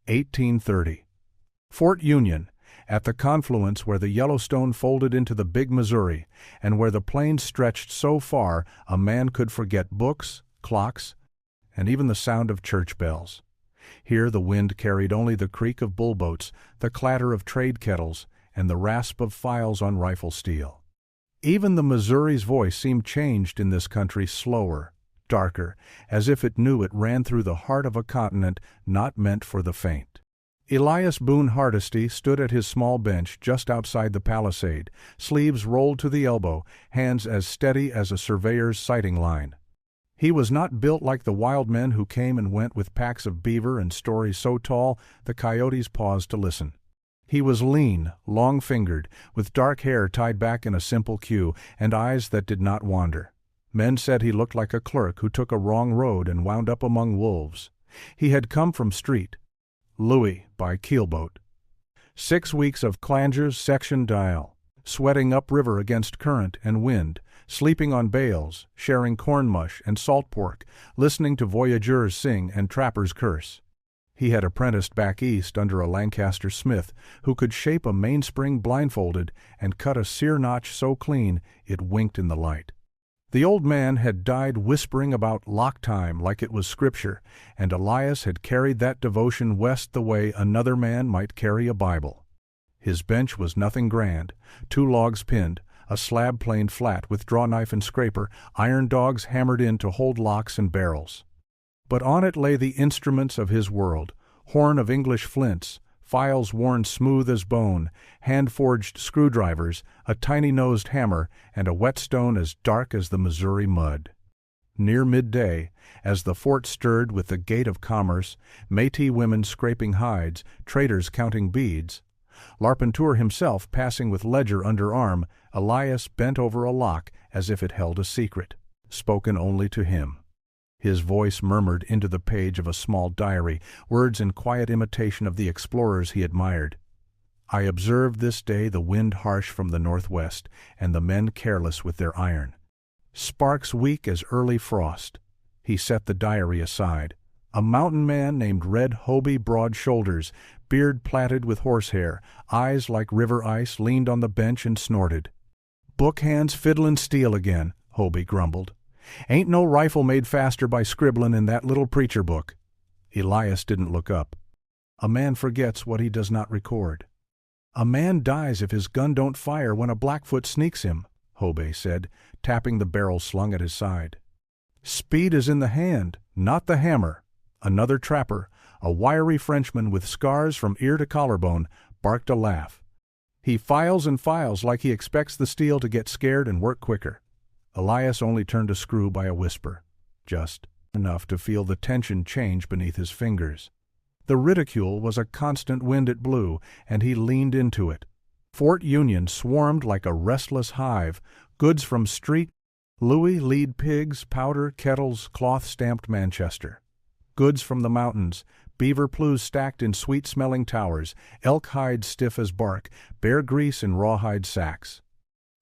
1830. Fort Union, at the confluence where the Yellowstone folded into the Big Missouri, and where the plains stretched so far a man could forget books, clocks, and even the sound of church bells. Here the wind carried only the creak of bullboats, the clatter of trade kettles, and the rasp of files on rifle steel. Even the Missouri's voice seemed changed in this country, slower, darker, as if it knew it ran through the heart of a continent not meant for the faint. Elias Boone Hardesty stood at his small bench just outside the palisade, sleeves rolled to the elbow, hands as steady as a surveyor's sighting line. He was not built like the wild men who came and went with packs of beaver and stories so tall the coyotes paused to listen. He was lean, long-fingered, with dark hair tied back in a simple queue, and eyes that did not wander. Men said he looked like a clerk who took a wrong road and wound up among wolves. He had come from Street Louis by keelboat. 6 weeks of Clanger's section dial, sweating upriver against current and wind, sleeping on bales, sharing corn mush and salt pork, listening to voyageurs sing and trappers curse. He had apprenticed back east under a Lancaster smith who could shape a mainspring blindfolded and cut a sear notch so clean it winked in the light. The old man had died whispering about lock time like it was scripture, and Elias had carried that devotion west the way another man might carry a Bible. His bench was nothing grand, 2 logs pinned, a slab planed flat with draw-knife and scraper, iron dogs hammered in to hold locks and barrels. But on it lay the instruments of his world, horn of English flints, files worn smooth as bone, hand-forged screwdrivers, a tiny-nosed hammer, and a whetstone as dark as the Missouri mud. Near midday, as the fort stirred with the gait of commerce, Métis women scraping hides, traders counting beads, Larpenteur himself passing with ledger under arm, Elias bent over a lock as if it held a secret, spoken only to him. His voice murmured into the page of a small diary, words in quiet imitation of the explorers he admired. I observed this day the wind harsh from the northwest, and the men careless with their iron. Sparks weak as early frost. He set the diary aside. A mountain man named Red Hobie Broad Shoulders, beard plaited with horsehair, eyes like river ice, leaned on the bench and snorted. Book hands fiddlin' steel again, Hobie grumbled. Ain't no rifle made faster by scribblin' in that little preacher book. Elias didn't look up. A man forgets what he does not record. A man dies if his gun don't fire when a Blackfoot sneaks him, Hobie said, tapping the barrel slung at his side. Speed is in the hand, not the hammer. Another trapper, a wiry Frenchman with scars from ear to collarbone, barked a laugh. He files and files like he expects the steel to get scared and work quicker. Elias only turned a screw by a whisper, just enough to feel the tension change beneath his fingers. The ridicule was a constant wind it blew, and he leaned into it. Fort Union swarmed like a restless hive, goods from Street Louis, lead pigs, powder, kettles, cloth-stamped Manchester. Goods from the mountains, beaver plues stacked in sweet-smelling towers, elk hide stiff as bark, bear grease in rawhide sacks.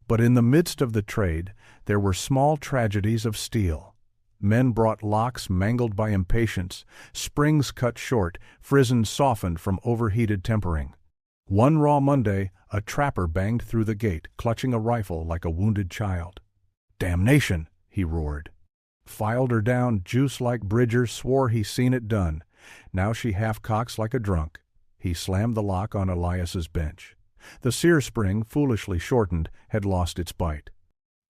But in the midst of the trade, there were small tragedies of steel. Men brought locks mangled by impatience, springs cut short, frizzen softened from overheated tempering. One raw Monday, a trapper banged through the gate, clutching a rifle like a wounded child. "Damnation!" he roared. Filed her down, juice like Bridger, swore he seen it done. Now she half-cocks like a drunk. He slammed the lock on Elias's bench. The sear spring, foolishly shortened, had lost its bite.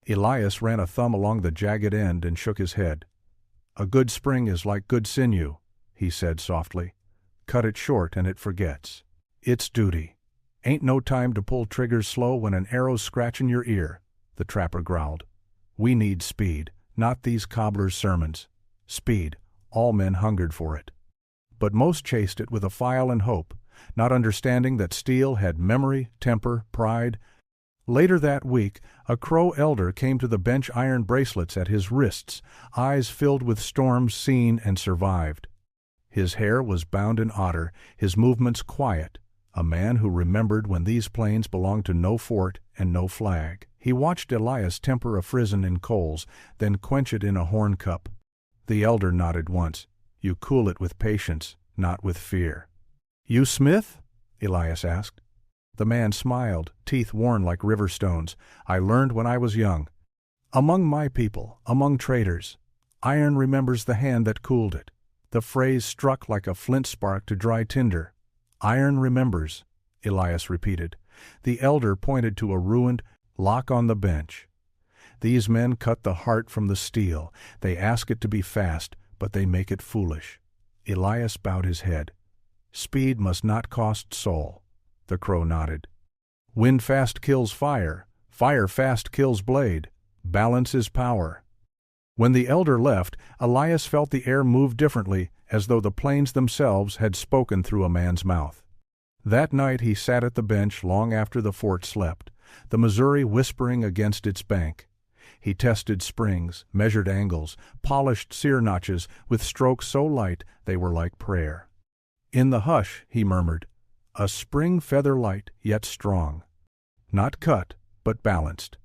Elias ran a thumb along the jagged end and shook his head. "A good spring is like good sinew," he said softly. "Cut it short and it forgets. It's duty. Ain't no time to pull triggers slow when an arrow's scratching your ear," the trapper growled. "We need speed, not these cobblers' sermons. Speed, all men hungered for it. But most chased it with a file and hope, not understanding that steel had memory, temper, pride. Later that week, a Crow elder came to the bench, iron bracelets at his wrists, eyes filled with storms seen and survived. His hair was bound in otter, his movements quiet, a man who remembered when these plains belonged to no fort and no flag. He watched Elias temper a frizzen in coals, then quench it in a horn cup. The elder nodded once. "You cool it with patience, not with fear." "You Smith?" Elias asked. The man smiled, teeth worn like river stones. "I learned when I was young. Among my people, among traders. Iron remembers the hand that cooled it." The phrase struck like a flint spark to dry tinder. "Iron remembers," Elias repeated. The elder pointed to a ruined lock on the bench. "These men cut the heart from the steel. They ask it to be fast, but they make it foolish." Elias bowed his head. "Speed must not cost soul." The crow nodded. "Wind fast kills fire. Fire fast kills blade. Balance is power." When the elder left, Elias felt the air move differently, as though the plains themselves had spoken through a man's mouth. That night he sat at the bench long after the fort slept, the Missouri whispering against its bank. He tested springs, measured angles, polished sear notches with strokes so light they were like prayer. In the hush, he murmured, "A spring feather light, yet strong. Not cut, but balanced."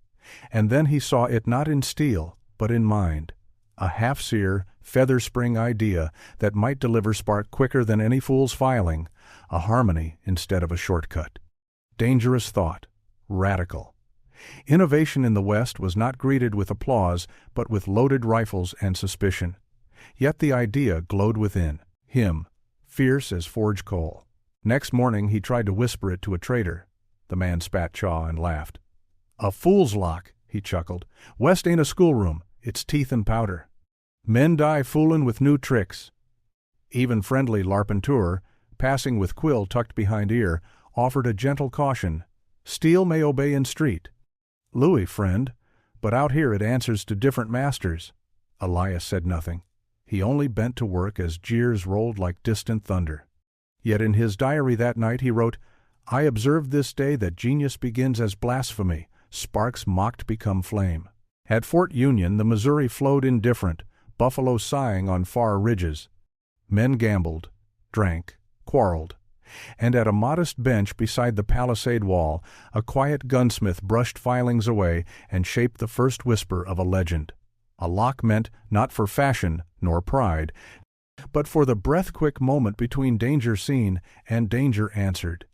And then he saw it not in steel, but in mind. A half-sear, feather-spring idea that might deliver spark quicker than any fool's filing, a harmony instead of a shortcut. Dangerous thought, radical. Innovation in the West was not greeted with applause, but with loaded rifles and suspicion. Yet the idea glowed within him, fierce as forged coal. Next morning he tried to whisper it to a trader. The man spat chaw and laughed. "A fool's lock," he chuckled. "West ain't a schoolroom. It's teeth and powder. Men die foolin' with new tricks." Even friendly Larpenteur, passing with quill tucked behind ear, offered a gentle caution. "Steel may obey in street. Louis, friend, but out here it answers to different masters." Elias said nothing. He only bent to work as jeers rolled like distant thunder. Yet in his diary that night he wrote, "I observed this day that genius begins as blasphemy, sparks mocked become flame." At Fort Union the Missouri flowed indifferent, buffalo sighing on far ridges. Men gambled, drank, quarreled. And at a modest bench beside the palisade wall, a quiet gunsmith brushed filings away and shaped the first whisper of a legend. A lock meant not for fashion nor pride, but for the breath-quick moment between danger seen and danger answered.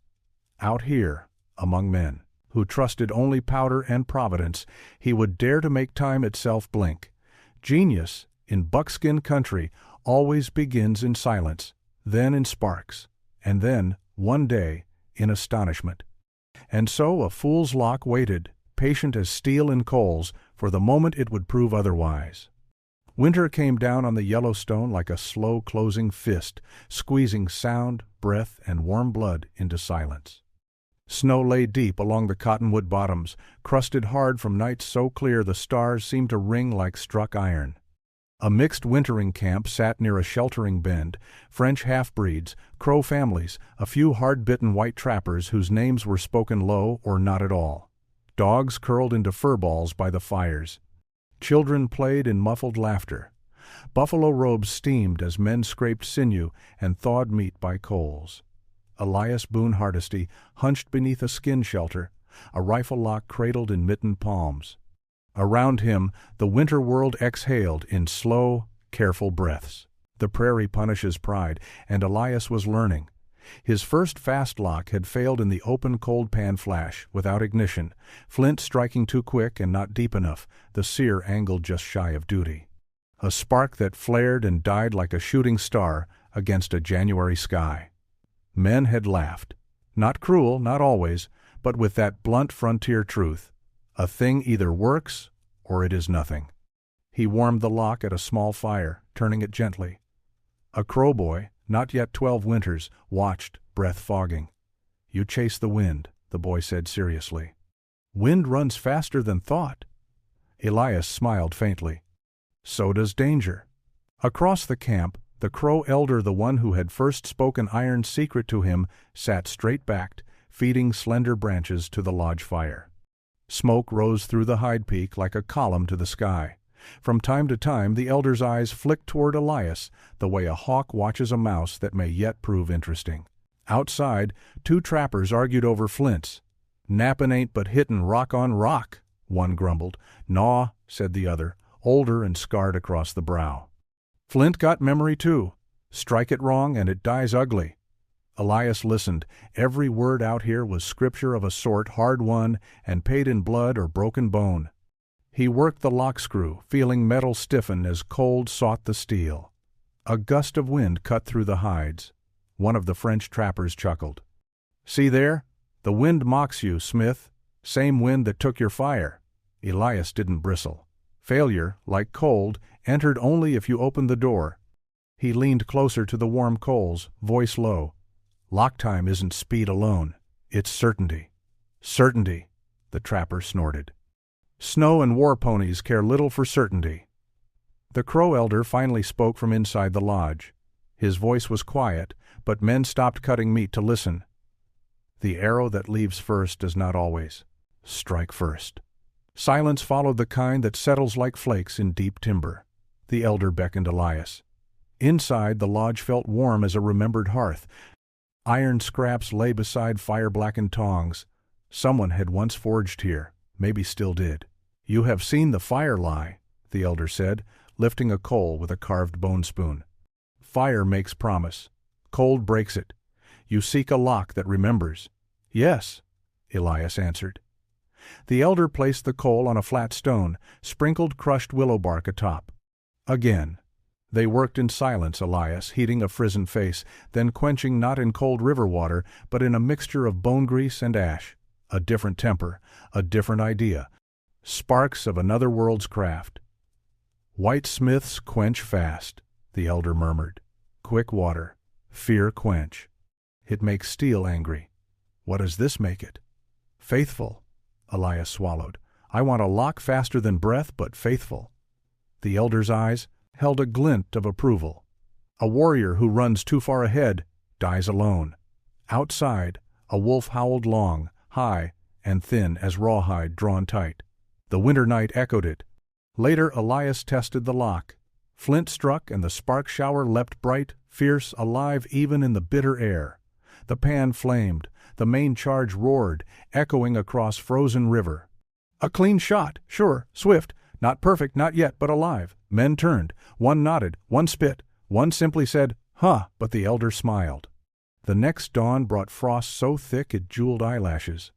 Out here, among men who trusted only powder and providence, he would dare to make time itself blink. Genius, in buckskin country, always begins in silence, then in sparks, and then, one day, in astonishment. And so a fool's lock waited, patient as steel in coals, for the moment it would prove otherwise. Winter came down on the Yellowstone like a slow-closing fist, squeezing sound, breath, and warm blood into silence. Snow lay deep along the cottonwood bottoms, crusted hard from nights so clear the stars seemed to ring like struck iron. A mixed wintering camp sat near a sheltering bend, French half-breeds, Crow families, a few hard-bitten white trappers whose names were spoken low or not at all. Dogs curled into fur balls by the fires. Children played in muffled laughter. Buffalo robes steamed as men scraped sinew and thawed meat by coals. Elias Boone Hardesty hunched beneath a skin shelter, a rifle lock cradled in mittened palms. Around him, the winter world exhaled in slow, careful breaths. The prairie punishes pride, and Elias was learning. His first fast lock had failed in the open cold pan flash, without ignition, flint striking too quick and not deep enough, the sear angled just shy of duty. A spark that flared and died like a shooting star against a January sky. Men had laughed. Not cruel, not always, but with that blunt frontier truth. A thing either works or it is nothing. He warmed the lock at a small fire, turning it gently. A crow boy, not yet 12 winters, watched, breath fogging. "You chase the wind," the boy said seriously. "Wind runs faster than thought." Elias smiled faintly. "So does danger." Across the camp, the crow elder, the one who had first spoken iron's secret to him, sat straight-backed, feeding slender branches to the lodge fire. Smoke rose through the hide peak like a column to the sky. From time to time the elder's eyes flicked toward Elias, the way a hawk watches a mouse that may yet prove interesting. Outside, 2 trappers argued over flints. "Nappin' ain't but hittin' rock on rock," one grumbled. "Naw," said the other, older and scarred across the brow. "Flint got memory too. Strike it wrong and it dies ugly." Elias listened. Every word out here was scripture of a sort, hard-won and paid in blood or broken bone. He worked the lock screw, feeling metal stiffen as cold sought the steel. A gust of wind cut through the hides. One of the French trappers chuckled. "See there? The wind mocks you, Smith. Same wind that took your fire." Elias didn't bristle. Failure, like cold, entered only if you opened the door. He leaned closer to the warm coals, voice low. "Lock time isn't speed alone. It's certainty." "Certainty," the trapper snorted. "Snow and war ponies care little for certainty." The Crow Elder finally spoke from inside the lodge. His voice was quiet, but men stopped cutting meat to listen. "The arrow that leaves first does not always strike first. Silence followed the kind that settles like flakes in deep timber." The elder beckoned Elias. Inside, the lodge felt warm as a remembered hearth. Iron scraps lay beside fire-blackened tongs. Someone had once forged here, maybe still did. "You have seen the fire lie," the elder said, lifting a coal with a carved bone spoon. "Fire makes promise. Cold breaks it. You seek a lock that remembers." "Yes," Elias answered. The elder placed the coal on a flat stone, sprinkled crushed willow bark atop. Again. They worked in silence, Elias heating a frizzen face, then quenching not in cold river water, but in a mixture of bone grease and ash. A different temper, a different idea. Sparks of another world's craft. "White smiths quench fast," the elder murmured. "Quick water. Fear quench. It makes steel angry. What does this make it?" "Faithful," Elias swallowed. "I want a lock faster than breath, but faithful." The elder's eyes held a glint of approval. "A warrior who runs too far ahead dies alone." Outside, a wolf howled long, high, and thin as rawhide drawn tight. The winter night echoed it. Later Elias tested the lock. Flint struck and the spark shower leapt bright, fierce, alive even in the bitter air. The pan flamed, the main charge roared, echoing across frozen river. "A clean shot, sure, swift, not perfect, not yet, but alive." Men turned. One nodded, one spit, one simply said, "Huh," but the elder smiled. The next dawn brought frost so thick it jeweled eyelashes.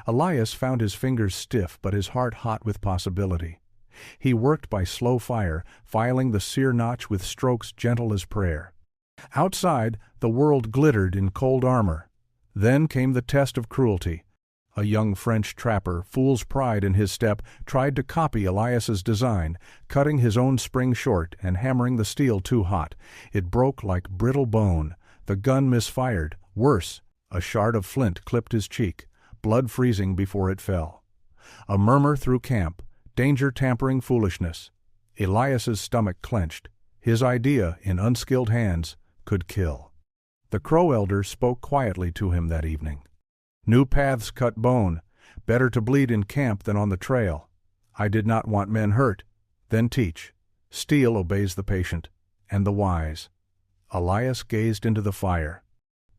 Elias found his fingers stiff but his heart hot with possibility. He worked by slow fire, filing the sear notch with strokes gentle as prayer. Outside, the world glittered in cold armor. Then came the test of cruelty. A young French trapper, fool's pride in his step, tried to copy Elias's design, cutting his own spring short and hammering the steel too hot. It broke like brittle bone. The gun misfired. Worse, a shard of flint clipped his cheek, blood freezing before it fell. A murmur through camp. Danger, tampering, foolishness. Elias's stomach clenched. His idea, in unskilled hands, could kill. The Crow Elder spoke quietly to him that evening. "New paths cut bone. Better to bleed in camp than on the trail. I did not want men hurt. Then teach. Steel obeys the patient, and the wise." Elias gazed into the fire.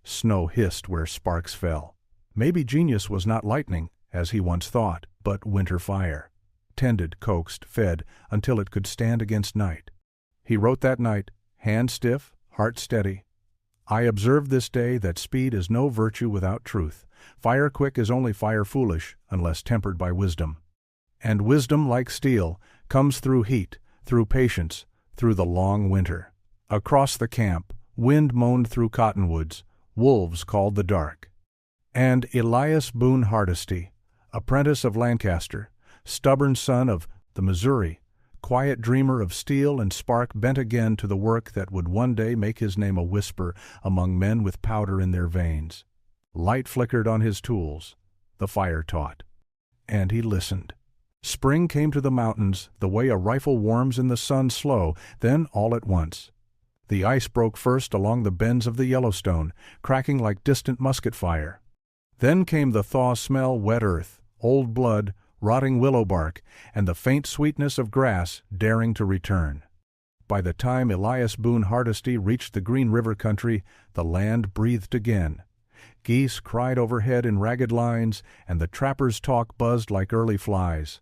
Snow hissed where sparks fell. Maybe genius was not lightning, as he once thought, but winter fire. Tended, coaxed, fed, until it could stand against night. He wrote that night, hand stiff, heart steady. "I observed this day that speed is no virtue without truth. Fire quick is only fire foolish, unless tempered by wisdom. And wisdom, like steel, comes through heat, through patience, through the long winter." Across the camp, wind moaned through cottonwoods. Wolves called the dark. And Elias Boone Hardesty, apprentice of Lancaster, stubborn son of the Missouri, quiet dreamer of steel and spark, bent again to the work that would one day make his name a whisper among men with powder in their veins. Light flickered on his tools. The fire taught. And he listened. Spring came to the mountains the way a rifle warms in the sun slow, then all at once. The ice broke first along the bends of the Yellowstone, cracking like distant musket fire. Then came the thaw smell, wet earth, old blood, rotting willow bark, and the faint sweetness of grass daring to return. By the time Elias Boone Hardesty reached the Green River country, the land breathed again. Geese cried overhead in ragged lines, and the trapper's talk buzzed like early flies.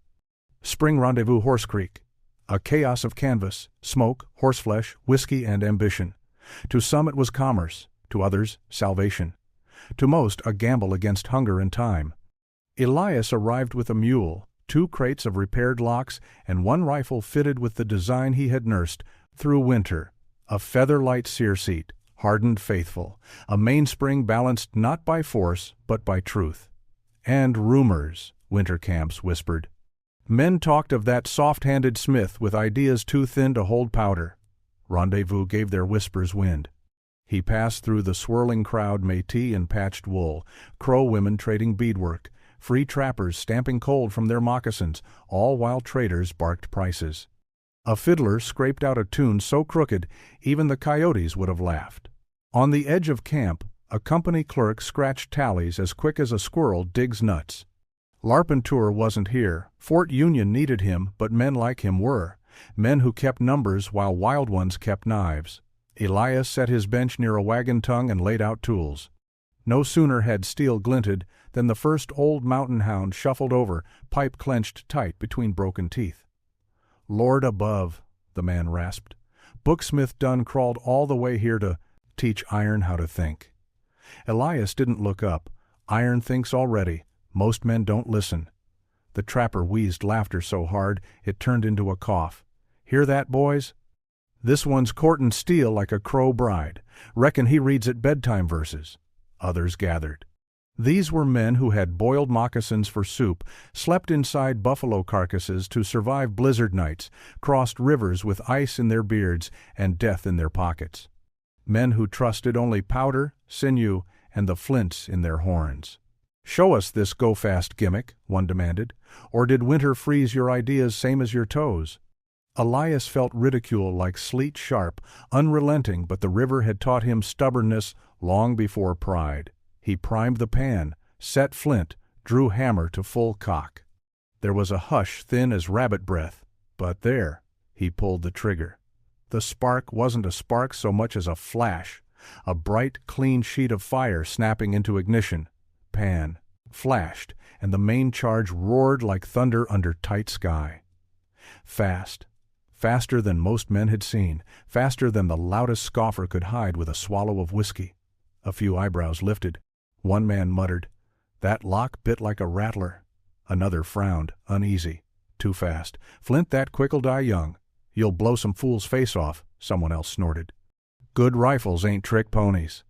Spring rendezvous Horse Creek. A chaos of canvas, smoke, horseflesh, whiskey, and ambition. To some it was commerce, to others, salvation. To most, a gamble against hunger and time. Elias arrived with a mule, 2 crates of repaired locks, and 1 rifle fitted with the design he had nursed through winter. A feather-light sear seat, hardened faithful, a mainspring balanced not by force but by truth. And rumors, winter camps whispered. Men talked of that soft-handed smith with ideas too thin to hold powder. Rendezvous gave their whispers wind. He passed through the swirling crowd, métis in patched wool, Crow women trading beadwork, free trappers stamping cold from their moccasins, all while traders barked prices. A fiddler scraped out a tune so crooked even the coyotes would have laughed. On the edge of camp, a company clerk scratched tallies as quick as a squirrel digs nuts. Larpenteur wasn't here. Fort Union needed him, but men like him were. Men who kept numbers while wild ones kept knives. Elias set his bench near a wagon tongue and laid out tools. No sooner had steel glinted than the first old mountain hound shuffled over, pipe clenched tight between broken teeth. "Lord above," the man rasped. "Booksmith done crawled all the way here to teach iron how to think." Elias didn't look up. Iron thinks already. Most men don't listen. The trapper wheezed laughter so hard it turned into a cough. "Hear that, boys? This one's courtin' steel like a crow bride. Reckon he reads at bedtime verses." Others gathered. These were men who had boiled moccasins for soup, slept inside buffalo carcasses to survive blizzard nights, crossed rivers with ice in their beards and death in their pockets. Men who trusted only powder, sinew, and the flints in their horns. "Show us this go-fast gimmick," one demanded. "Or did winter freeze your ideas same as your toes?" Elias felt ridicule like sleet sharp, unrelenting, but the river had taught him stubbornness long before pride. He primed the pan, set flint, drew hammer to full cock. There was a hush thin as rabbit breath, but there, he pulled the trigger. The spark wasn't a spark so much as a flash, a bright, clean sheet of fire snapping into ignition. Pan flashed, and the main charge roared like thunder under tight sky. Fast, faster than most men had seen, faster than the loudest scoffer could hide with a swallow of whiskey. A few eyebrows lifted. One man muttered, "That lock bit like a rattler." Another frowned, uneasy. "Too fast. Flint that quick'll die young. You'll blow some fool's face off," someone else snorted. "Good rifles ain't trick ponies."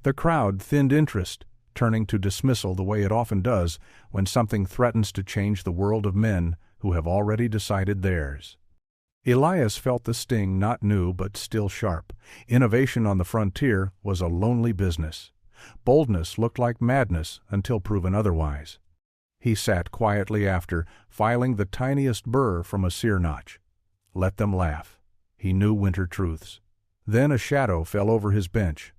The crowd thinned interest, turning to dismissal the way it often does when something threatens to change the world of men who have already decided theirs. Elias felt the sting, not new but still sharp. Innovation on the frontier was a lonely business. Boldness looked like madness until proven otherwise. He sat quietly after, filing the tiniest burr from a sear notch. Let them laugh. He knew winter truths. Then a shadow fell over his bench.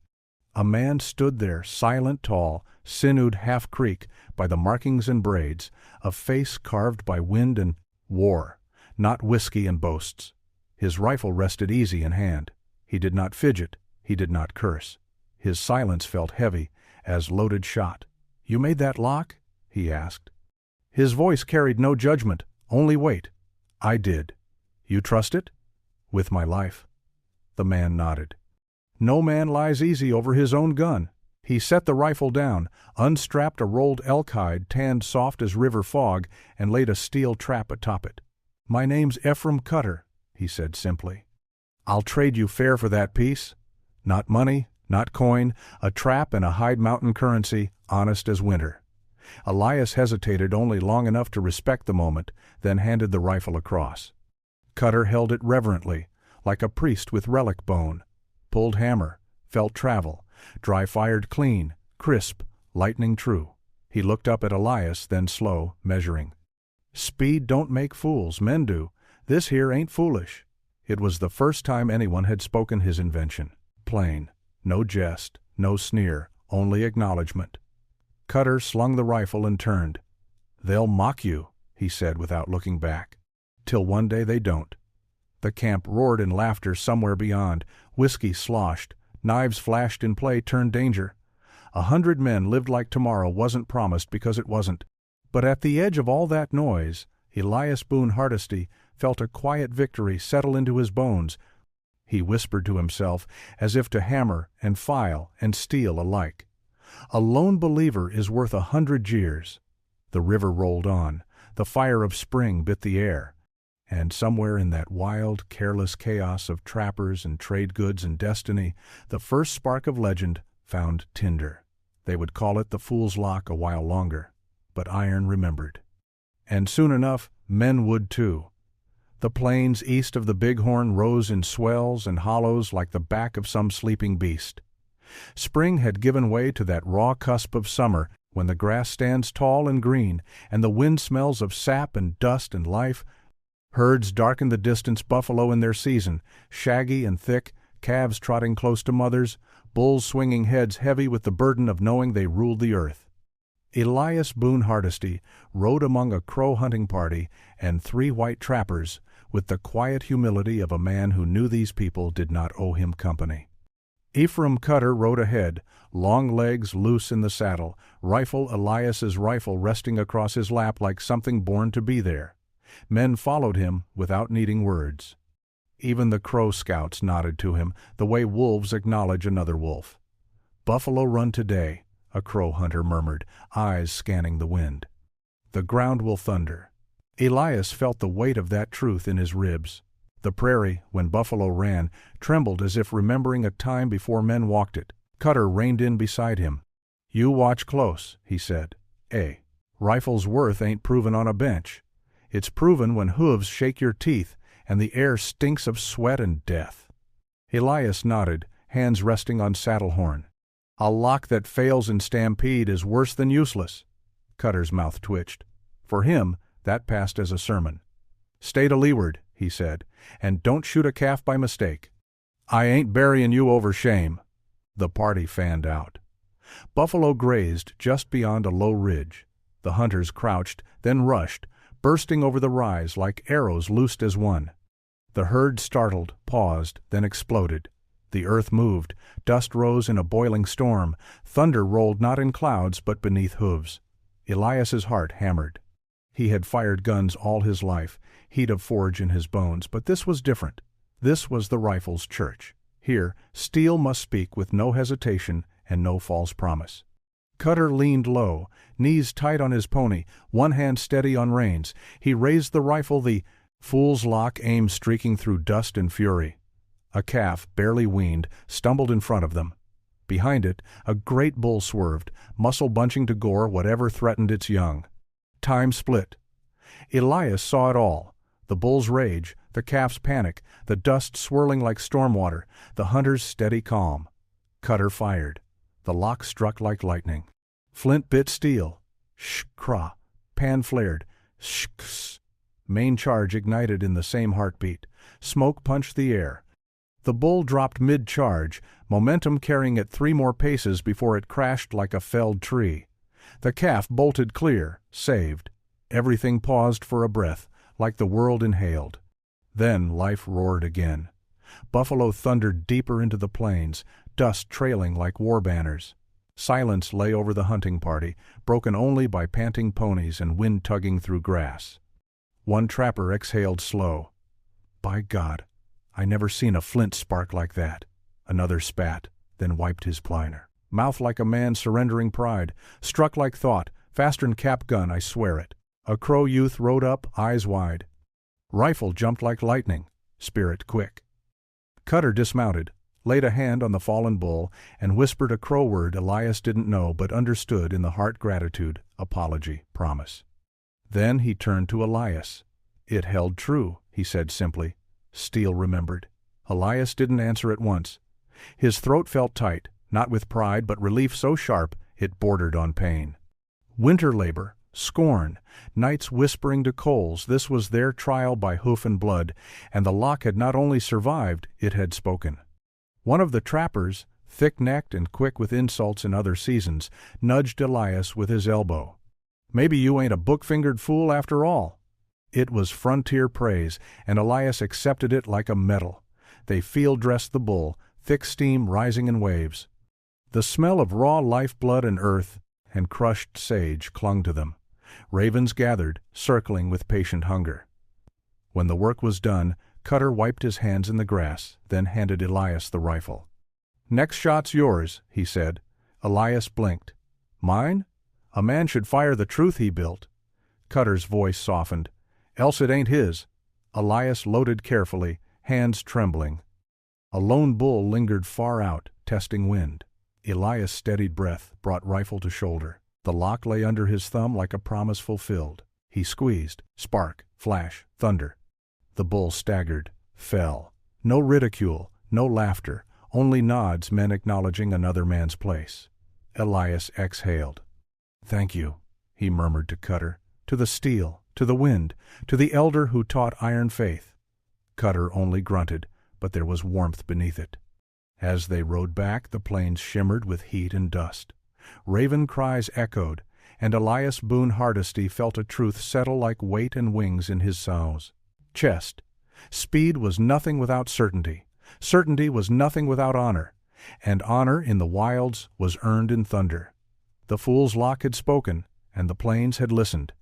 A man stood there, silent, tall, sinewed half-creak by the markings and braids, a face carved by wind and war, not whiskey and boasts. His rifle rested easy in hand. He did not fidget. He did not curse. His silence felt heavy as loaded shot. "You made that lock?" he asked. His voice carried no judgment, only weight. "I did." "You trust it?" "With my life." The man nodded. No man lies easy over his own gun. He set the rifle down, unstrapped a rolled elk hide tanned soft as river fog, and laid a steel trap atop it. "My name's Ephraim Cutter," he said simply. "I'll trade you fair for that piece. Not money, not coin, a trap and a hide mountain currency, honest as winter." Elias hesitated only long enough to respect the moment, then handed the rifle across. Cutter held it reverently, like a priest with relic bone. Pulled hammer, felt travel, dry-fired clean, crisp, lightning true. He looked up at Elias, then slow, measuring. "Speed don't make fools, men do. This here ain't foolish." It was the first time anyone had spoken his invention. Plain. No jest, no sneer, only acknowledgment. Cutter slung the rifle and turned. "They'll mock you," he said without looking back. "Till one day they don't." The camp roared in laughter somewhere beyond. Whiskey sloshed. Knives flashed in play turned danger. 100 men lived like tomorrow wasn't promised because it wasn't. But at the edge of all that noise, Elias Boone Hardesty felt a quiet victory settle into his bones. he whispered to himself, as if to hammer and file and steel alike. A lone believer is worth 100 years. The river rolled on, the fire of spring bit the air, and somewhere in that wild, careless chaos of trappers and trade goods and destiny, the first spark of legend found tinder. They would call it the Fool's Lock a while longer, but iron remembered. And soon enough, men would too. The plains east of the Bighorn rose in swells and hollows like the back of some sleeping beast. Spring had given way to that raw cusp of summer when the grass stands tall and green and the wind smells of sap and dust and life. Herds darkened the distance buffalo in their season, shaggy and thick, calves trotting close to mothers, bulls swinging heads heavy with the burden of knowing they ruled the earth. Elias Boone Hardesty rode among a crow hunting party and 3 white trappers with the quiet humility of a man who knew these people did not owe him company. Ephraim Cutter rode ahead, long legs loose in the saddle, Elias's rifle resting across his lap like something born to be there. Men followed him without needing words. Even the crow scouts nodded to him, the way wolves acknowledge another wolf. "Buffalo run today," a crow hunter murmured, eyes scanning the wind. "The ground will thunder." Elias felt the weight of that truth in his ribs. The prairie, when buffalo ran, trembled as if remembering a time before men walked it. Cutter reined in beside him. "You watch close," he said. Rifle's worth ain't proven on a bench. It's proven when hooves shake your teeth and the air stinks of sweat and death." Elias nodded, hands resting on saddle horn. "A lock that fails in stampede is worse than useless." Cutter's mouth twitched. For him, that passed as a sermon. "Stay to leeward," he said, "and don't shoot a calf by mistake. I ain't burying you over shame." The party fanned out. Buffalo grazed just beyond a low ridge. The hunters crouched, then rushed, bursting over the rise like arrows loosed as one. The herd startled, paused, then exploded. The earth moved, dust rose in a boiling storm, thunder rolled not in clouds but beneath hooves. Elias's heart hammered. He had fired guns all his life, heat of forge in his bones, but this was different. This was the rifle's church. Here, steel must speak with no hesitation and no false promise. Cutter leaned low, knees tight on his pony, one hand steady on reins. He raised the rifle, the Fool's Lock aim streaking through dust and fury. A calf, barely weaned, stumbled in front of them. Behind it, a great bull swerved, muscle bunching to gore whatever threatened its young. Time split. Elias saw it all. The bull's rage, the calf's panic, the dust swirling like storm water, the hunter's steady calm. Cutter fired. The lock struck like lightning. Flint bit steel. Sh-craw. Pan flared. Sh-ks. Main charge ignited in the same heartbeat. Smoke punched the air. The bull dropped mid-charge, momentum carrying it 3 more paces before it crashed like a felled tree. The calf bolted clear, saved. Everything paused for a breath, like the world inhaled. Then life roared again. Buffalo thundered deeper into the plains, dust trailing like war banners. Silence lay over the hunting party, broken only by panting ponies and wind tugging through grass. One trapper exhaled slow. "By God, I never seen a flint spark like that." Another spat, then wiped his pliner. Mouth like a man surrendering pride, struck like thought, faster'n cap gun, I swear it. A crow youth rode up, eyes wide. Rifle jumped like lightning, spirit quick. Cutter dismounted, laid a hand on the fallen bull, and whispered a crow word Elias didn't know but understood in the heart: gratitude, apology, promise. Then he turned to Elias. It held true, he said simply. Steele remembered. Elias didn't answer at once. His throat felt tight, not with pride but relief so sharp it bordered on pain. Winter labor, scorn, nights whispering to coals, this was their trial by hoof and blood, and the lock had not only survived, it had spoken. One of the trappers, thick-necked and quick with insults in other seasons, nudged Elias with his elbow. "Maybe you ain't a book-fingered fool after all." It was frontier praise, and Elias accepted it like a medal. They field-dressed the bull, thick steam rising in waves. The smell of raw lifeblood and earth and crushed sage clung to them. Ravens gathered, circling with patient hunger. When the work was done, Cutter wiped his hands in the grass, then handed Elias the rifle. "Next shot's yours," he said. Elias blinked. "Mine? A man should fire the truth he built." Cutter's voice softened. "Else it ain't his." Elias loaded carefully, hands trembling. A lone bull lingered far out, testing wind. Elias steadied breath, brought rifle to shoulder. The lock lay under his thumb like a promise fulfilled. He squeezed. Spark, flash, thunder. The bull staggered, fell. No ridicule, no laughter, only nods, men acknowledging another man's place. Elias exhaled. "Thank you," he murmured to Cutter, "to the steel, to the wind, to the elder who taught iron faith." Cutter only grunted, but there was warmth beneath it. As they rode back, the plains shimmered with heat and dust. Raven cries echoed, and Elias Boone Hardesty felt a truth settle like weight and wings in his sows. Chest. Speed was nothing without certainty. Certainty was nothing without honor. And honor in the wilds was earned in thunder. The fool's lock had spoken, and the plains had listened.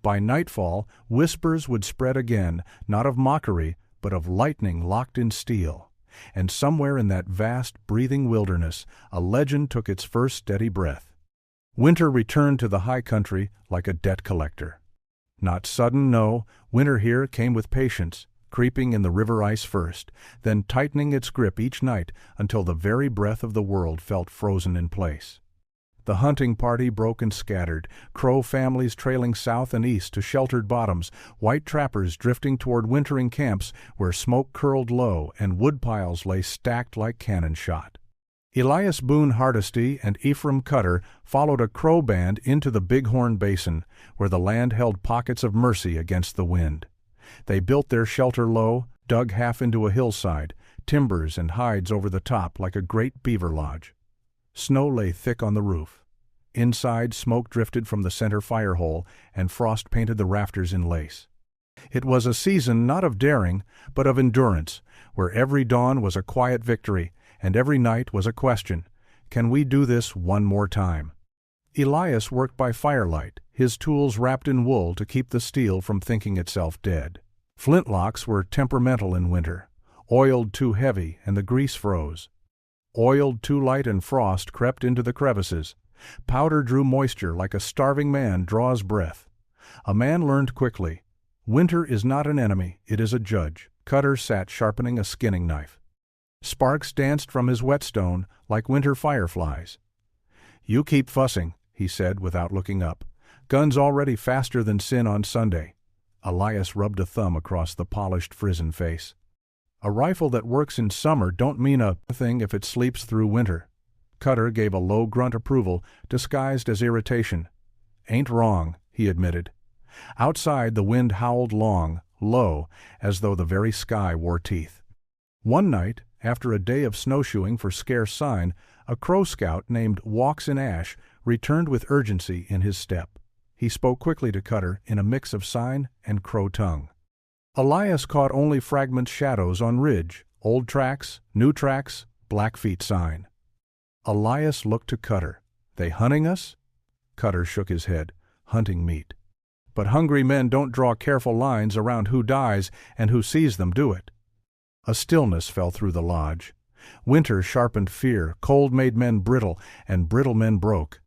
By nightfall, whispers would spread again, not of mockery, but of lightning locked in steel. And somewhere in that vast, breathing wilderness, a legend took its first steady breath. Winter returned to the high country like a debt collector. Not sudden, no. Winter here came with patience, creeping in the river ice first, then tightening its grip each night until the very breath of the world felt frozen in place. The hunting party broke and scattered, crow families trailing south and east to sheltered bottoms, white trappers drifting toward wintering camps where smoke curled low and woodpiles lay stacked like cannon shot. Elias Boone Hardesty and Ephraim Cutter followed a crow band into the Bighorn Basin, where the land held pockets of mercy against the wind. They built their shelter low, dug half into a hillside, timbers and hides over the top like a great beaver lodge. Snow lay thick on the roof. Inside, smoke drifted from the center fire hole, and frost painted the rafters in lace. It was a season not of daring, but of endurance, where every dawn was a quiet victory, and every night was a question, "Can we do this one more time?" Elias worked by firelight, his tools wrapped in wool to keep the steel from thinking itself dead. Flintlocks were temperamental in winter, oiled too heavy and the grease froze. Oiled too light and frost crept into the crevices. Powder drew moisture like a starving man draws breath. A man learned quickly. Winter is not an enemy, it is a judge. Cutter sat sharpening a skinning knife. Sparks danced from his whetstone like winter fireflies. "You keep fussing," he said without looking up. "Gun's already faster than sin on Sunday." Elias rubbed a thumb across the polished, frizzen face. "A rifle that works in summer don't mean a thing if it sleeps through winter." Cutter gave a low grunt approval, disguised as irritation. "Ain't wrong," he admitted. Outside, the wind howled long, low, as though the very sky wore teeth. One night, after a day of snowshoeing for scarce sign, a crow scout named Walks in Ash returned with urgency in his step. He spoke quickly to Cutter in a mix of sign and crow tongue. Elias caught only fragment shadows on ridge, old tracks, new tracks, Blackfeet sign. Elias looked to Cutter. "They hunting us?" Cutter shook his head. "Hunting meat. But hungry men don't draw careful lines around who dies and who sees them do it." A stillness fell through the lodge. Winter sharpened fear, cold made men brittle, and brittle men broke.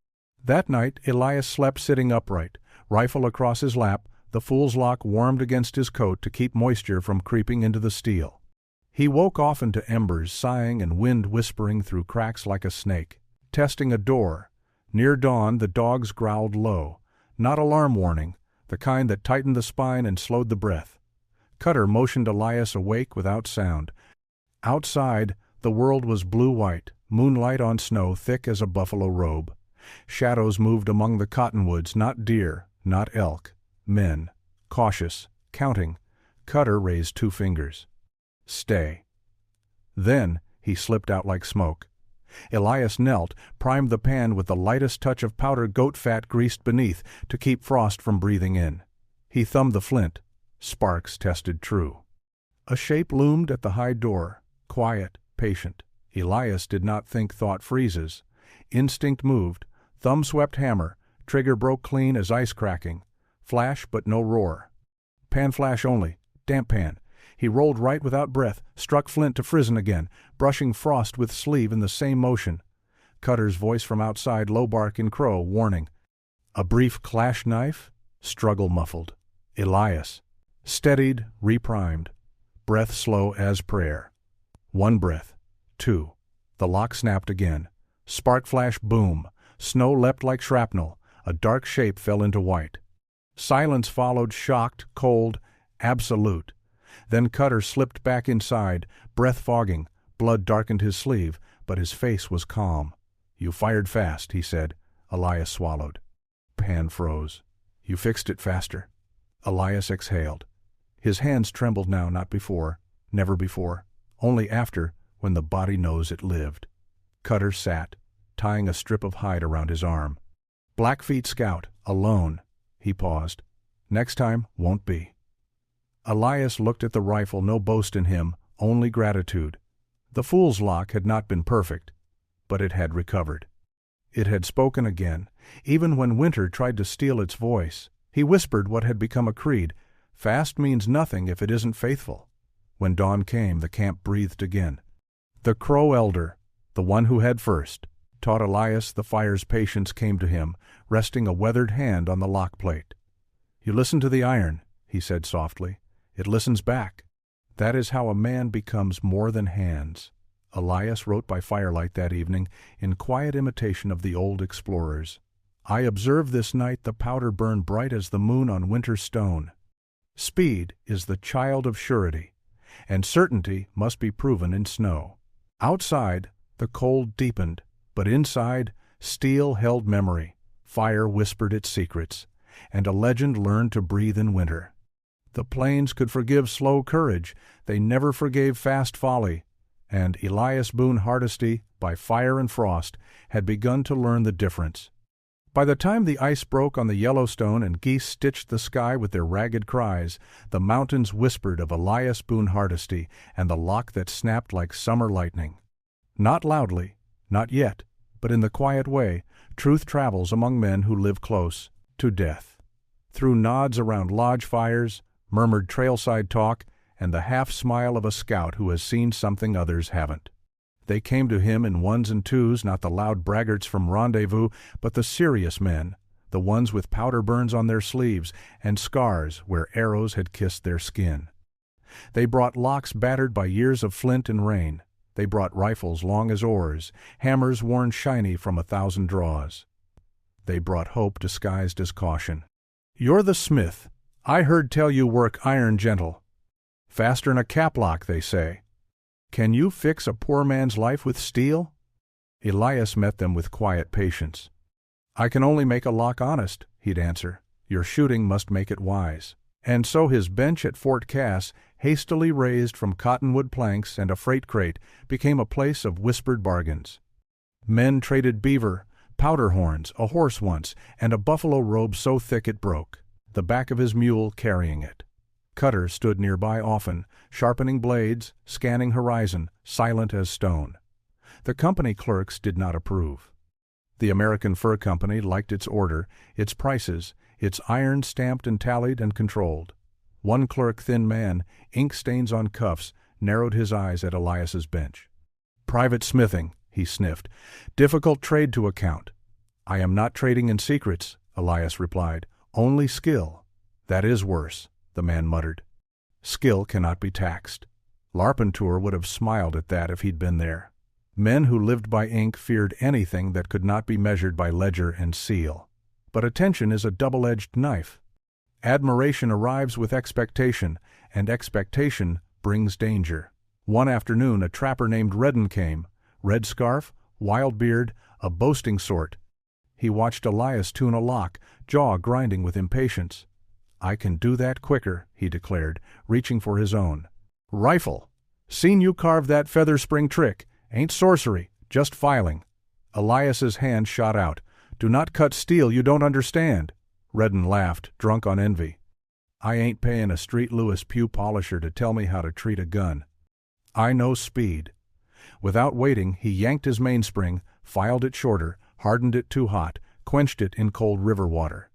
That night Elias slept sitting upright, rifle across his lap, the fool's lock warmed against his coat to keep moisture from creeping into the steel. He woke often to embers sighing and wind whispering through cracks like a snake. Testing a door. Near dawn the dogs growled low. Not alarm warning, the kind that tightened the spine and slowed the breath. Cutter motioned Elias awake without sound. Outside, the world was blue-white, moonlight on snow thick as a buffalo robe. Shadows moved among the cottonwoods, not deer, not elk. Men. Cautious. Counting. Cutter raised 2 fingers. "Stay." Then he slipped out like smoke. Elias knelt, primed the pan with the lightest touch of powdered goat fat greased beneath to keep frost from breathing in. He thumbed the flint. Sparks tested true. A shape loomed at the hide door, quiet, patient. Elias did not think thought freezes. Instinct moved. Thumb swept hammer. Trigger broke clean as ice cracking. Flash but no roar. "Pan flash only. Damp pan." He rolled right without breath, struck flint to frizzen again, brushing frost with sleeve in the same motion. Cutter's voice from outside, low bark in crow, warning. A brief clash knife, struggle muffled. Elias. Steadied, reprimed. Breath slow as prayer. One breath. Two. The lock snapped again. Spark flash boom. Snow leapt like shrapnel. A dark shape fell into white. Silence followed, shocked, cold, absolute. Then Cutter slipped back inside, breath fogging. Blood darkened his sleeve, but his face was calm. You fired fast, he said. Elias swallowed. Pan froze. You fixed it faster. Elias exhaled. His hands trembled now, not before, never before, only after, when the body knows it lived. Cutter sat, tying a strip of hide around his arm. Blackfeet scout, alone. He paused. Next time won't be. Elias looked at the rifle, no boast in him, only gratitude. The fool's lock had not been perfect, but it had recovered. It had spoken again, even when winter tried to steal its voice. He whispered what had become a creed. Fast means nothing if it isn't faithful. When dawn came, the camp breathed again. The Crow elder, the one who had first, taught Elias the fire's patience came to him, resting a weathered hand on the lock plate. You listen to the iron, he said softly. It listens back. That is how a man becomes more than hands. Elias wrote by firelight that evening, in quiet imitation of the old explorers. I observed this night the powder burn bright as the moon on winter stone. Speed is the child of surety, and certainty must be proven in snow. Outside, the cold deepened, but inside, steel held memory, fire whispered its secrets, and a legend learned to breathe in winter. The plains could forgive slow courage, they never forgave fast folly, and Elias Boone Hardesty, by fire and frost, had begun to learn the difference. By the time the ice broke on the Yellowstone and geese stitched the sky with their ragged cries, the mountains whispered of Elias Boone Hardesty and the lock that snapped like summer lightning. Not loudly, not yet, but in the quiet way, truth travels among men who live close to death. Through nods around lodge fires, murmured trailside talk, and the half-smile of a scout who has seen something others haven't. They came to him in ones and twos, not the loud braggarts from rendezvous, but the serious men, the ones with powder burns on their sleeves and scars where arrows had kissed their skin. They brought locks battered by years of flint and rain. They brought rifles long as oars, hammers worn shiny from 1,000 draws. They brought hope disguised as caution. You're the smith. I heard tell you work iron gentle. Faster'n a caplock, they say. Can you fix a poor man's life with steel? Elias met them with quiet patience. I can only make a lock honest, he'd answer. Your shooting must make it wise. And so his bench at Fort Cass, hastily raised from cottonwood planks and a freight crate, became a place of whispered bargains. Men traded beaver, powder horns, a horse once, and a buffalo robe so thick it broke, the back of his mule carrying it. Cutter stood nearby often, sharpening blades, scanning horizon, silent as stone. The company clerks did not approve. The American Fur Company liked its order, its prices, its iron stamped and tallied and controlled. One clerk, thin man, ink stains on cuffs, narrowed his eyes at Elias's bench. Private smithing, he sniffed. Difficult trade to account. I am not trading in secrets, Elias replied. Only skill. That is worse, the man muttered. Skill cannot be taxed. Larpenteur would have smiled at that if he'd been there. Men who lived by ink feared anything that could not be measured by ledger and seal. But attention is a double-edged knife. Admiration arrives with expectation, and expectation brings danger. One afternoon a trapper named Redden came, red scarf, wild beard, a boasting sort. He watched Elias tune a lock, jaw grinding with impatience. I can do that quicker, he declared, reaching for his own. Rifle! Seen you carve that feather spring trick. Ain't sorcery, just filing. Elias's hand shot out. Do not cut steel you don't understand. Redden laughed, drunk on envy. I ain't paying a street Louis Pugh polisher to tell me how to treat a gun. I know speed. Without waiting, he yanked his mainspring, filed it shorter, hardened it too hot, quenched it in cold river water.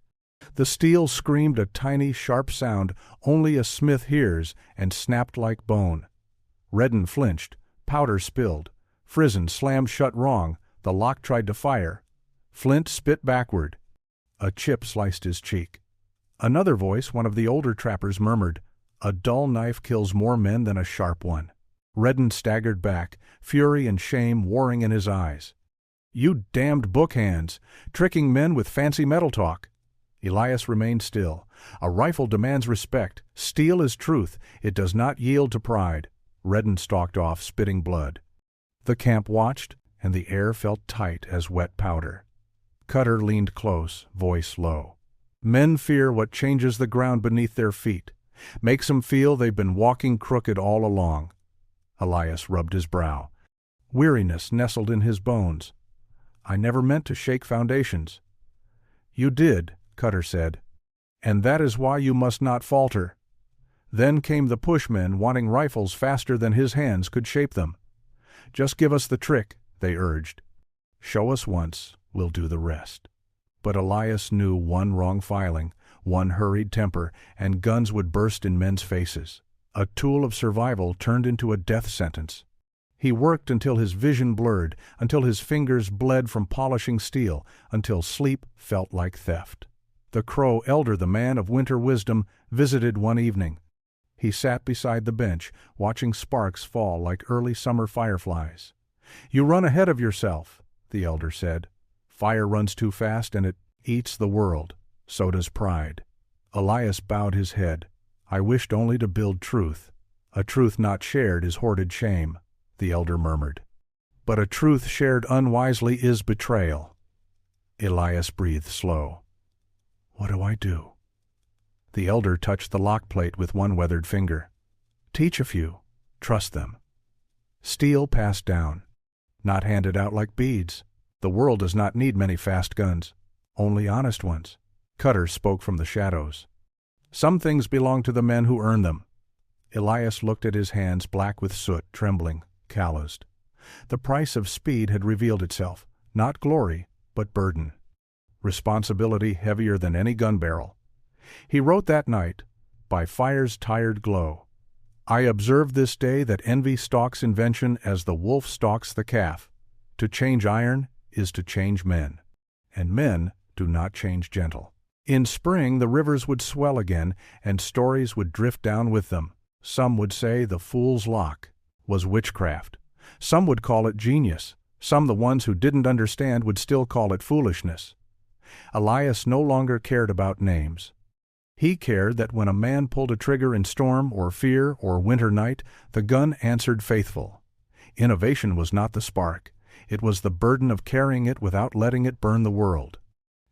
The steel screamed a tiny, sharp sound only a smith hears and snapped like bone. Redden flinched, powder spilled. Frizzen slammed shut wrong, the lock tried to fire. Flint spit backward. A chip sliced his cheek. Another voice, one of the older trappers, murmured, "A dull knife kills more men than a sharp one." Redden staggered back, fury and shame warring in his eyes. "You damned bookhands, tricking men with fancy metal talk." Elias remained still. "A rifle demands respect. Steel is truth. It does not yield to pride." Redden stalked off, spitting blood. The camp watched, and the air felt tight as wet powder. Cutter leaned close, voice low. "Men fear what changes the ground beneath their feet, makes them feel they've been walking crooked all along." Elias rubbed his brow. Weariness nestled in his bones. "I never meant to shake foundations." "You did," Cutter said, "and that is why you must not falter." Then came the pushmen wanting rifles faster than his hands could shape them. "Just give us the trick," they urged. "Show us once, we'll do the rest." But Elias knew one wrong filing, one hurried temper, and guns would burst in men's faces. A tool of survival turned into a death sentence. He worked until his vision blurred, until his fingers bled from polishing steel, until sleep felt like theft. The Crow elder, the man of winter wisdom, visited one evening. He sat beside the bench, watching sparks fall like early summer fireflies. "You run ahead of yourself," the elder said. "Fire runs too fast and it eats the world. So does pride." Elias bowed his head. "I wished only to build truth. A truth not shared is hoarded shame," the elder murmured. "But a truth shared unwisely is betrayal." Elias breathed slow. "What do I do?" The elder touched the lock plate with one weathered finger. "Teach a few. Trust them." Steel passed down. Not handed out like beads. The world does not need many fast guns. Only honest ones. Cutter spoke from the shadows. "Some things belong to the men who earn them." Elias looked at his hands, black with soot, trembling, calloused. The price of speed had revealed itself. Not glory, but burden. Responsibility heavier than any gun barrel. He wrote that night, by fire's tired glow, "I observe this day that envy stalks invention as the wolf stalks the calf. To change iron is to change men, and men do not change gentle." In spring the rivers would swell again, and stories would drift down with them. Some would say the fool's lock was witchcraft. Some would call it genius. Some, the ones who didn't understand, would still call it foolishness. Elias no longer cared about names. He cared that when a man pulled a trigger in storm or fear or winter night, the gun answered faithful. Innovation was not the spark. It was the burden of carrying it without letting it burn the world.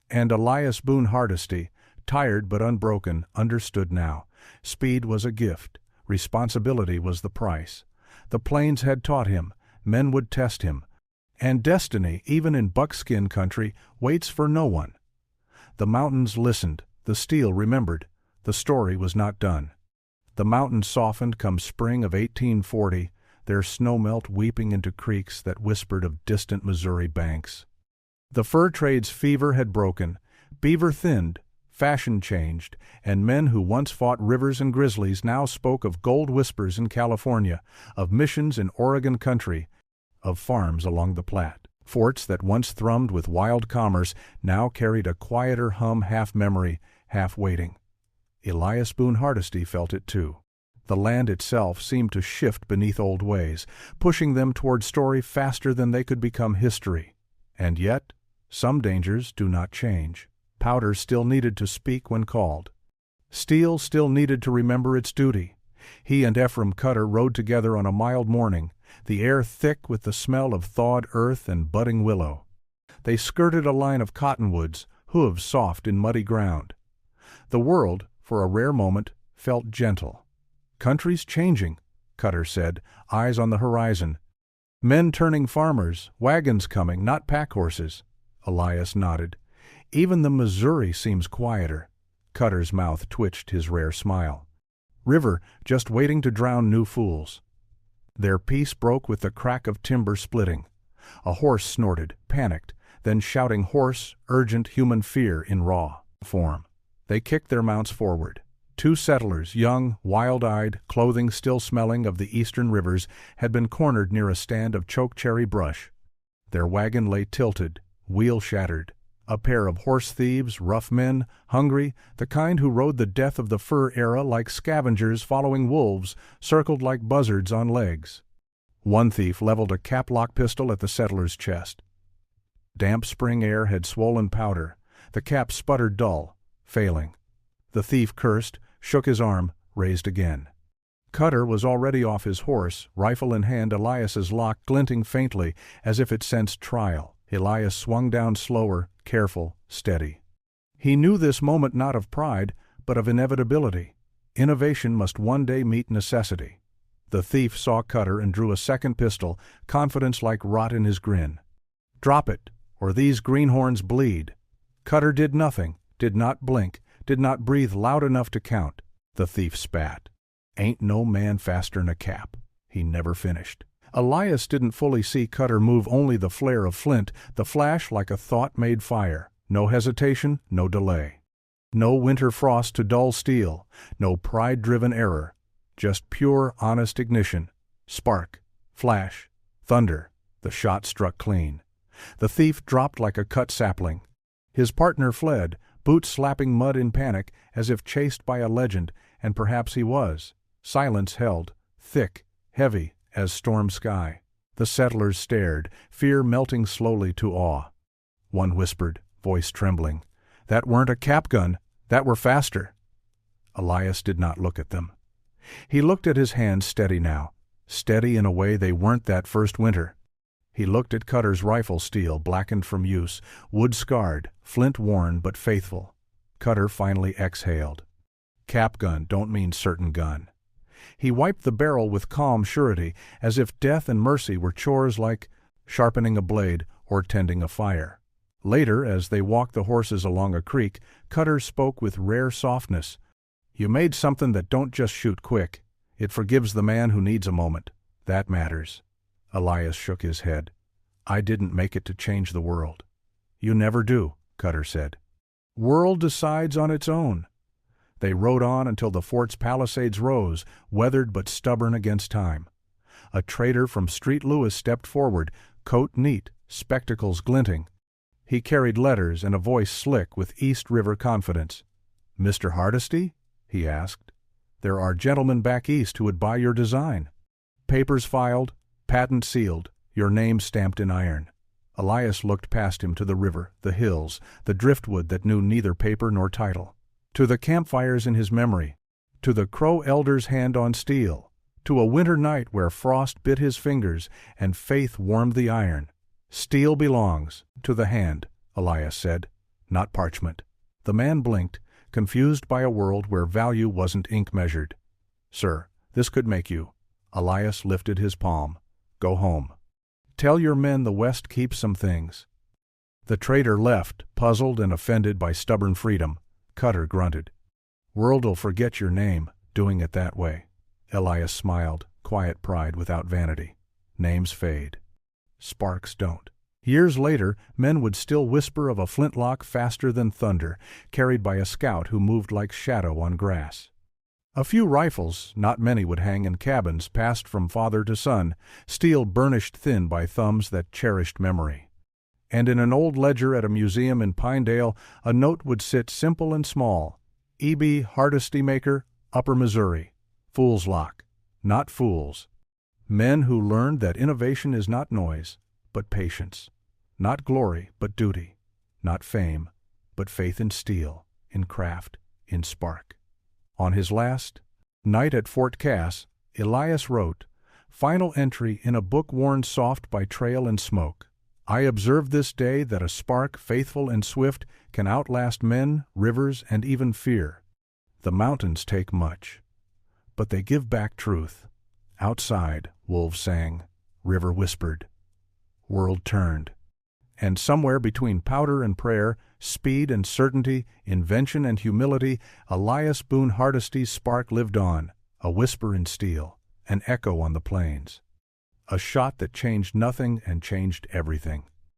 And Elias Boone Hardesty, tired but unbroken, understood now. Speed was a gift. Responsibility was the price. The plains had taught him. Men would test him. And destiny, even in buckskin country, waits for no one. The mountains listened. The steel remembered. The story was not done. The mountains softened come spring of 1840, their snowmelt weeping into creeks that whispered of distant Missouri banks. The fur trade's fever had broken, beaver thinned, fashion changed, and men who once fought rivers and grizzlies now spoke of gold whispers in California, of missions in Oregon country, of farms along the Platte. Forts that once thrummed with wild commerce now carried a quieter hum, half memory, half waiting. Elias Boone Hardesty felt it too. The land itself seemed to shift beneath old ways, pushing them toward story faster than they could become history. And yet, some dangers do not change. Powder still needed to speak when called. Steel still needed to remember its duty. He and Ephraim Cutter rode together on a mild morning, the air thick with the smell of thawed earth and budding willow. They skirted a line of cottonwoods, hooves soft in muddy ground. The world, for a rare moment, felt gentle. "Country's changing," Cutter said, eyes on the horizon. "Men turning farmers, wagons coming, not pack horses." Elias nodded. "Even the Missouri seems quieter." Cutter's mouth twitched his rare smile. "River just waiting to drown new fools." Their peace broke with the crack of timber splitting. A horse snorted, panicked, then shouting hoarse, urgent human fear in raw form. They kicked their mounts forward. Two settlers, young, wild-eyed, clothing still smelling of the eastern rivers, had been cornered near a stand of chokecherry brush. Their wagon lay tilted, wheel shattered. A pair of horse thieves, rough men, hungry, the kind who rode the death of the fur era like scavengers following wolves, circled like buzzards on legs. One thief leveled a cap-lock pistol at the settler's chest. Damp spring air had swollen powder. The cap sputtered dull, failing. The thief cursed, shook his arm, raised again. Cutter was already off his horse, rifle in hand, Elias's lock glinting faintly as if it sensed trial. Elias swung down slower, careful, steady. He knew this moment not of pride, but of inevitability. Innovation must one day meet necessity. The thief saw Cutter and drew a second pistol, confidence like rot in his grin. "Drop it, or these greenhorns bleed." Cutter did nothing, did not blink, did not breathe loud enough to count. The thief spat. "Ain't no man faster'n a cap." He never finished. Elias didn't fully see Cutter move, only the flare of flint, the flash like a thought-made fire. No hesitation, no delay. No winter frost to dull steel, no pride-driven error. Just pure, honest ignition. Spark, flash, thunder. The shot struck clean. The thief dropped like a cut sapling. His partner fled, boots slapping mud in panic, as if chased by a legend, and perhaps he was. Silence held, thick, heavy, as storm sky. The settlers stared, fear melting slowly to awe. One whispered, voice trembling, "That weren't a cap gun, that were faster." Elias did not look at them. He looked at his hands, steady now, steady in a way they weren't that first winter. He looked at Cutter's rifle steel, blackened from use, wood-scarred, flint-worn but faithful. Cutter finally exhaled. "Cap gun don't mean certain gun." He wiped the barrel with calm surety, as if death and mercy were chores like sharpening a blade or tending a fire. Later, as they walked the horses along a creek, Cutter spoke with rare softness. "You made something that don't just shoot quick. It forgives the man who needs a moment. That matters." Elias shook his head. "I didn't make it to change the world." "You never do," Cutter said. "World decides on its own." They rode on until the fort's palisades rose, weathered but stubborn against time. A trader from Street Lewis stepped forward, coat neat, spectacles glinting. He carried letters and a voice slick with East River confidence. "Mr. Hardesty?" he asked. "There are gentlemen back east who would buy your design. Papers filed, patent sealed, your name stamped in iron." Elias looked past him to the river, the hills, the driftwood that knew neither paper nor title. To the campfires in his memory, to the Crow elder's hand on steel, to a winter night where frost bit his fingers and faith warmed the iron. "Steel belongs to the hand," Elias said, "not parchment." The man blinked, confused by a world where value wasn't ink measured. "Sir, this could make you." Elias lifted his palm. "Go home. Tell your men the West keeps some things." The trader left, puzzled and offended by stubborn freedom. Cutter grunted. "World'll forget your name, doing it that way." Elias smiled, quiet pride without vanity. "Names fade. Sparks don't." Years later, men would still whisper of a flintlock faster than thunder, carried by a scout who moved like shadow on grass. A few rifles, not many, would hang in cabins, passed from father to son, steel burnished thin by thumbs that cherished memory. And in an old ledger at a museum in Pinedale, a note would sit simple and small. E.B. Hardesty maker, Upper Missouri. Fool's Lock. Not fools. Men who learned that innovation is not noise, but patience. Not glory, but duty. Not fame, but faith in steel, in craft, in spark. On his last night at Fort Cass, Elias wrote, final entry in a book worn soft by trail and smoke. "I observe this day that a spark faithful and swift can outlast men, rivers, and even fear. The mountains take much, but they give back truth. Outside, wolves sang, river whispered, world turned. And somewhere between powder and prayer, speed and certainty, invention and humility, Elias Boone Hardesty's spark lived on, a whisper in steel, an echo on the plains. A shot that changed nothing and changed everything."